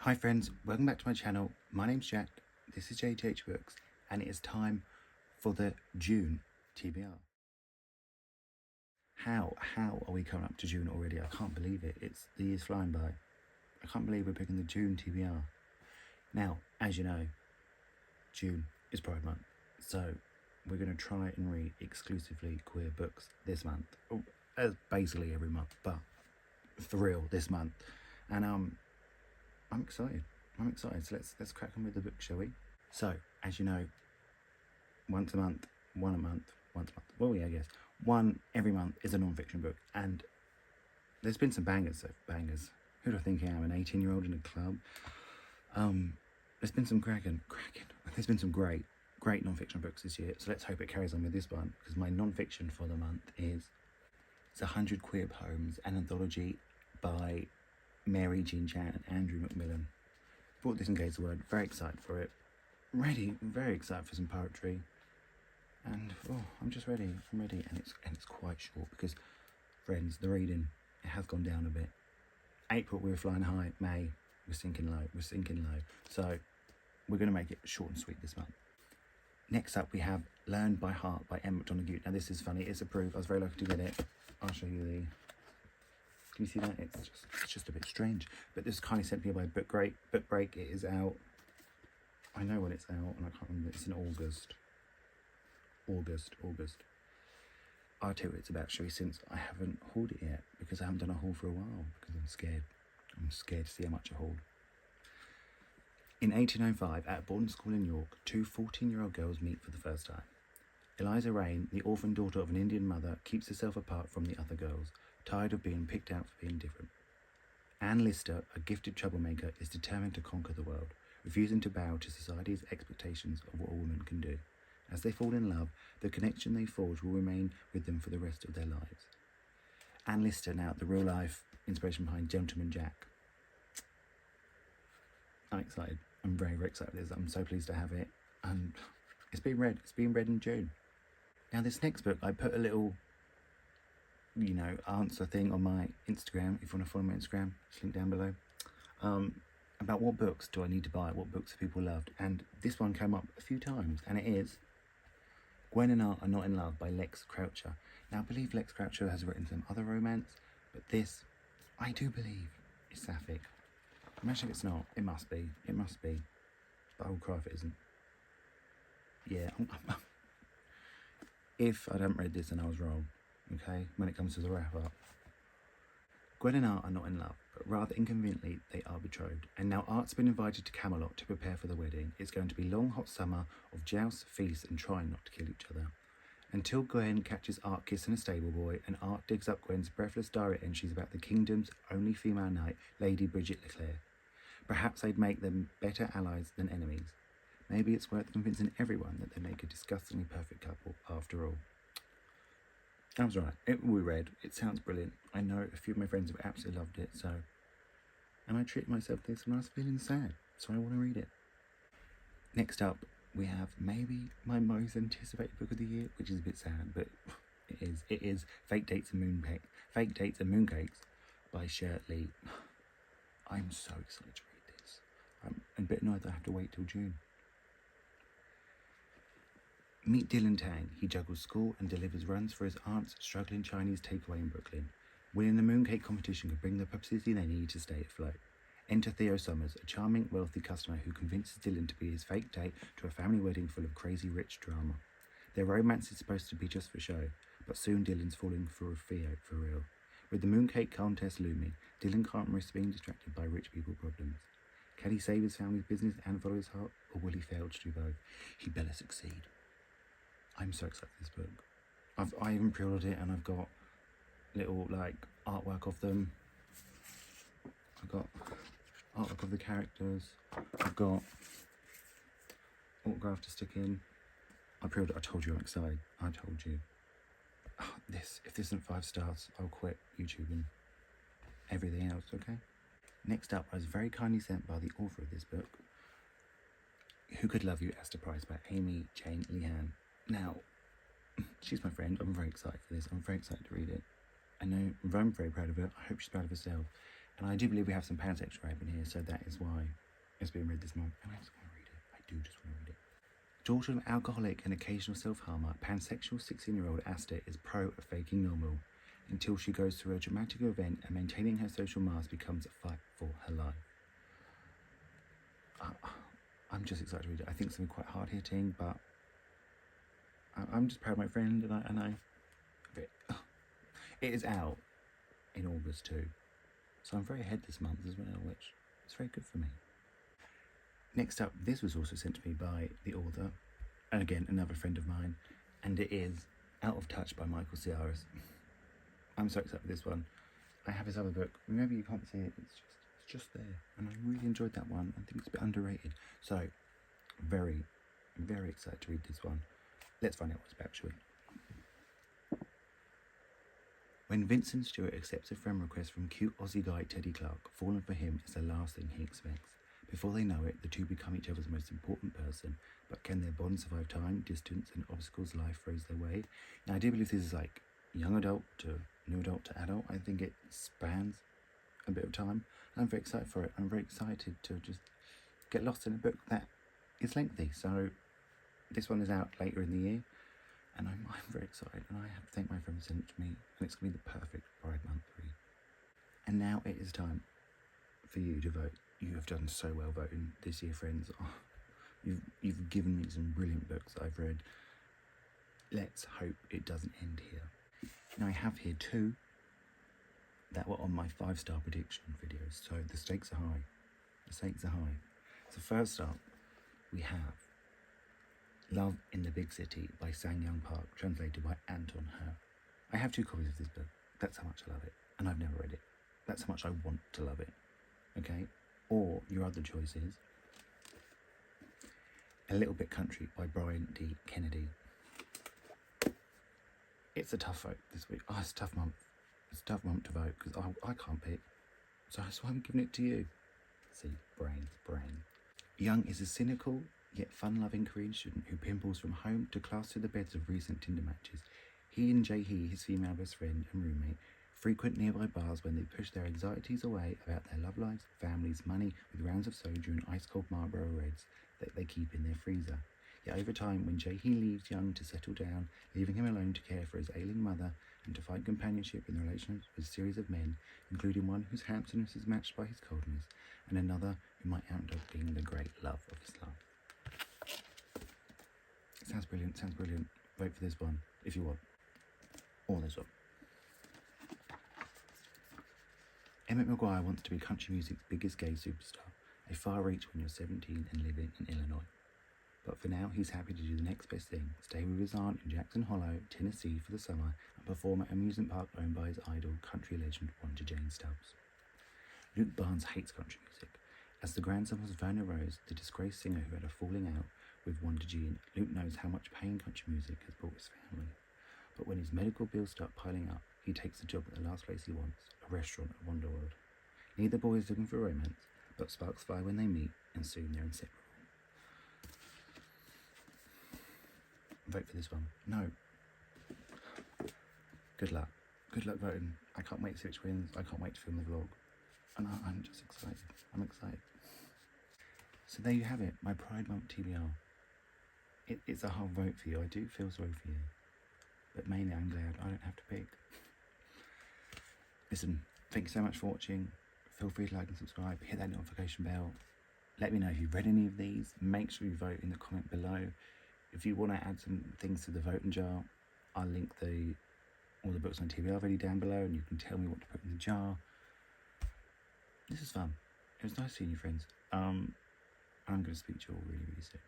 Hi friends, welcome back to my channel. My name's Jack, this is Jthbooks, and it is time for the June TBR. How are we coming up to June already? I can't believe it. The year's flying by. I can't believe we're picking the June TBR. Now, as you know, June is Pride Month, so we're going to try and read exclusively queer books this month. As basically every month, but for real this month. And I'm excited. So let's crack on with the book, shall we? So, as you know, once a month, once a month. Well, yeah, I guess one every month is a non-fiction book, and there's been some bangers. Who do I think I am? An 18-year-old in a club. There's been some cracking. There's been some great non-fiction books this year. So let's hope it carries on with this one, because my non-fiction for the month is 100 Queer Poems, an anthology by Mary Jean Chan and Andrew Macmillan. Bought this in Gaze the Word, very excited for it. Very excited for some poetry. And I'm just ready. I'm ready. And it's quite short because, friends, the reading, it has gone down a bit. April we were flying high, May we're sinking low. So we're gonna make it short and sweet this month. Next up we have Learned by Heart by Emma McDonagh. Now this is funny, it's approved. I was very lucky to get it. I'll show you the. Can you see that? It's just a bit strange. But this is kindly sent to me by Book Break. It is out. I know when it's out, and I can't remember. It's in August. I'll tell you what it's about, shall we, since I haven't hauled it yet, because I haven't done a haul for a while, because I'm scared. I'm scared to see how much I hauled. In 1805, at a boarding school in York, two 14-year-old girls meet for the first time. Eliza Rain, the orphan daughter of an Indian mother, keeps herself apart from the other girls, tired of being picked out for being different. Anne Lister, a gifted troublemaker, is determined to conquer the world, refusing to bow to society's expectations of what a woman can do. As they fall in love, the connection they forge will remain with them for the rest of their lives. Anne Lister, now the real-life inspiration behind Gentleman Jack. I'm excited. I'm very excited with this. I'm so pleased to have it. And it's being read. It's being read in June. Now this next book, I put a little answer thing on my Instagram, if you want to follow my Instagram, it's linked down below, about what books do I need to buy, what books have people loved, and this one came up a few times, and it is Gwen and Art Are Not in Love by Lex Croucher. Now I believe Lex Croucher has written some other romance, but this, I do believe, is sapphic. Imagine if it's not. It must be, but I will cry if it isn't. Yeah, if I haven't read this then I was wrong. Okay, when it comes to the wrap-up. Gwen and Art are not in love, but rather inconveniently they are betrothed, and now Art's been invited to Camelot to prepare for the wedding. It's going to be long hot summer of jousts, feasts and trying not to kill each other. Until Gwen catches Art kissing a stable boy, and Art digs up Gwen's breathless diary entries about the kingdom's only female knight, Lady Bridget Leclerc. Perhaps they'd make them better allies than enemies. Maybe it's worth convincing everyone that they make a disgustingly perfect couple after all. I was right. We read. It sounds brilliant. I know a few of my friends have absolutely loved it, so. And I treated myself to this when I was feeling sad, so I want to read it. Next up, we have maybe my most anticipated book of the year, which is a bit sad, but it is Fake Dates and Mooncakes by Shirt Lee. I'm so excited to read this. I'm a bit annoyed that I have to wait till June. Meet Dylan Tang. He juggles school and delivers runs for his aunt's struggling Chinese takeaway in Brooklyn. Winning the mooncake competition could bring the publicity they need to stay afloat. Enter Theo Summers, a charming, wealthy customer who convinces Dylan to be his fake date to a family wedding full of crazy rich drama. Their romance is supposed to be just for show, but soon Dylan's falling for Theo for real. With the mooncake contest looming, Dylan can't risk being distracted by rich people problems. Can he save his family's business and follow his heart, or will he fail to do both? He better succeed. I'm so excited for this book. I even pre-ordered it, and I've got little artwork of them. I've got artwork of the characters. I've got autograph to stick in. I pre-ordered. I told you I'm excited. I told you. If this isn't 5 stars, I'll quit YouTube and everything else. Okay. Next up, I was very kindly sent by the author of this book, Who Could Love You, Astor by Amy Jane Lehan. Now, she's my friend. I'm very excited for this. I'm very excited to read it. I know I'm very proud of her. I hope she's proud of herself. And I do believe we have some pansexual rape in here, so that is why it's being read this month. And I just want to read it. I do just want to read it. Daughter of an alcoholic and occasional self-harmer, pansexual 16-year-old Astor is pro faking normal until she goes through a dramatic event and maintaining her social mask becomes a fight for her life. I'm just excited to read it. I think it's going to be quite hard-hitting, but I'm just proud of my friend, it is out in August too. So I'm very ahead this month as well, which is very good for me. Next up, this was also sent to me by the author, and again, another friend of mine, and it is Out of Touch by Michael Ciaris. I'm so excited for this one. I have his other book. Maybe you can't see it, it's just there. And I really enjoyed that one. I think it's a bit underrated. So, very, very excited to read this one. Let's find out what it's about, shall we? When Vincent Stewart accepts a friend request from cute Aussie guy Teddy Clark, falling for him is the last thing he expects. Before they know it, the two become each other's most important person, but can their bond survive time, distance, and obstacles life throws their way? Now, I do believe this is like young adult to new adult to adult. I think it spans a bit of time. I'm very excited for it. I'm very excited to just get lost in a book that is lengthy. So this one is out later in the year, and I'm very excited, and I have to thank my friend for sending it to me, and it's going to be the perfect Pride Month read. And now it is time for you to vote. You have done so well voting this year, friends. Oh, you've given me some brilliant books that I've read. Let's hope it doesn't end here. Now I have here two that were on my 5-star prediction videos, so the stakes are high. The stakes are high. So first up, we have Love in the Big City by Sang Young Park, translated by Anton Her. I have 2 copies of this book. That's how much I love it, and I've never read it. That's how much I want to love it. Okay? Or your other choice is A Little Bit Country by Brian D. Kennedy. It's a tough vote this week. Oh, it's a tough month. It's a tough month to vote because I can't pick. So that's why I'm giving it to you. See, brain. Young is a cynical yet fun-loving Korean student who pimples from home to class through the beds of recent Tinder matches. He and Jae-hee, his female best friend and roommate, frequent nearby bars when they push their anxieties away about their love lives, families, money, with rounds of soju and ice-cold Marlboro Reds that they keep in their freezer. Yet over time, when Jae-hee leaves Young to settle down, leaving him alone to care for his ailing mother and to find companionship in the relationship with a series of men, including one whose handsomeness is matched by his coldness, and another who might end up being the great love of his life. Sounds brilliant. Vote for this one, if you want. Or this one. Emmett Maguire wants to be country music's biggest gay superstar, a far reach when you're 17 and living in Illinois. But for now, he's happy to do the next best thing, stay with his aunt in Jackson Hollow, Tennessee for the summer and perform at an amusement park owned by his idol, country legend Wanda Jane Stubbs. Luke Barnes hates country music. As the grandson of Verna Rose, the disgraced singer who had a falling out with Wanda Jean, Luke knows how much pain country music has brought his family. But when his medical bills start piling up, he takes the job at the last place he wants, a restaurant at Wonderworld. Neither boy is looking for romance, but sparks fly when they meet, and soon they're inseparable. Vote for this one. No. Good luck. Good luck voting. I can't wait to see which wins. I can't wait to film the vlog. And I'm just excited. I'm excited. So there you have it. My Pride Month TBR. It's a hard vote for you. I do feel sorry for you. But mainly I'm glad I don't have to pick. Listen, thank you so much for watching. Feel free to like and subscribe. Hit that notification bell. Let me know if you've read any of these. Make sure you vote in the comment below. If you want to add some things to the voting jar, I'll link all the books on TBR already down below, and you can tell me what to put in the jar. This is fun. It was nice seeing you, friends. I'm going to speak to you all really, really soon.